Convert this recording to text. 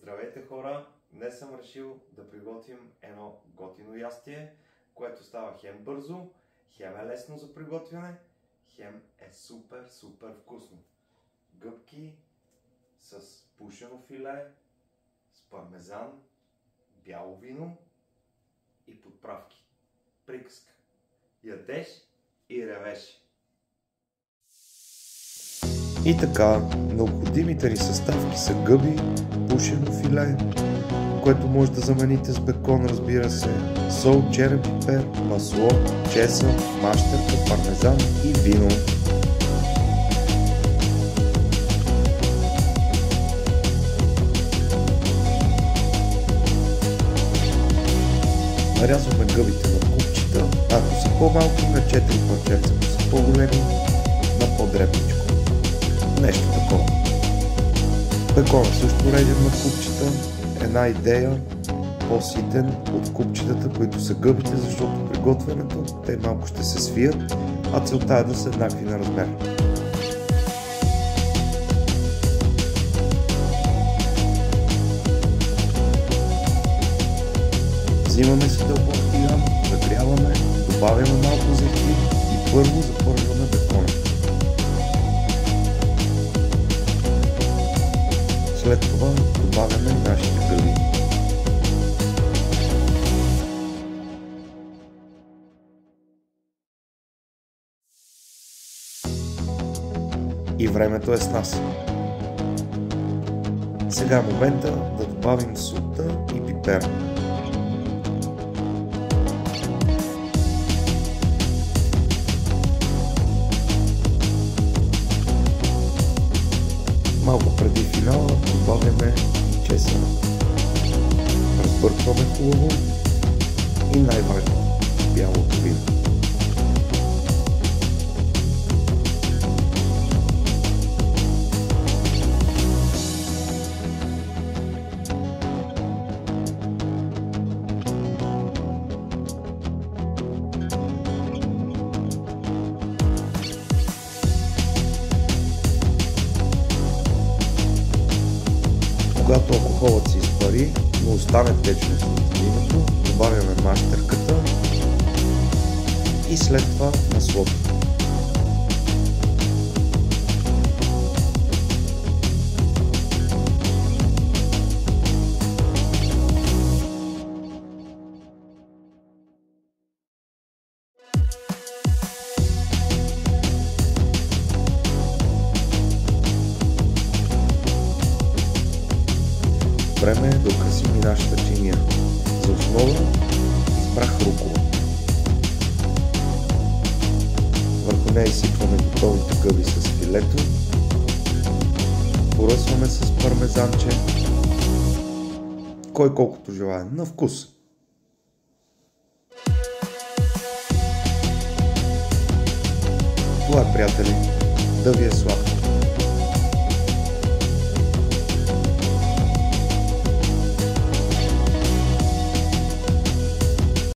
Здравейте хора! Днес съм решил да приготвим едно готино ястие, което става хем бързо, хем е лесно за приготвяне, хем е супер вкусно. Гъбки с пушено филе, с пармезан, бяло вино и подправки. Приказка. Ядеш и ревеш. И така, необходимите ни съставки са гъби, пушено филе, което може да замените с бекон, разбира се, сол, черен пипер, масло, чесън, мащерка, пармезан и вино. Нарязваме гъбите на купчета, ако са по-малки на 4 парченца, ако са по-големи на по-дребничко. Нещо такова. Бекона също режем на купчета. Една идея по-ситен от купчетата, които са гъбите, защото при готвенето те малко ще се свият, а целта е да са еднакви на размер. Взимаме си дълбок тиган, нагряваме, добавяме малко зехтин и първо запържваме бекона. След това добавяме нашите гъби. И времето е с нас. Сега е момента да добавим солта и пипер. Малко преди финала добавяме и чесъна. Разбъркваме хубаво и най-важно бялото вино. Когато алкохолът се изпари, но остане течност от виното, добавяме мащерката и след това маслото. Време е да украсим и нашата чиния. За основа избрах рукола. Върху нея изсипваме готовите гъби с филето. Поръсваме с пармезанче. Кой колкото желае. На вкус. Това е, приятели, да ви е сладко.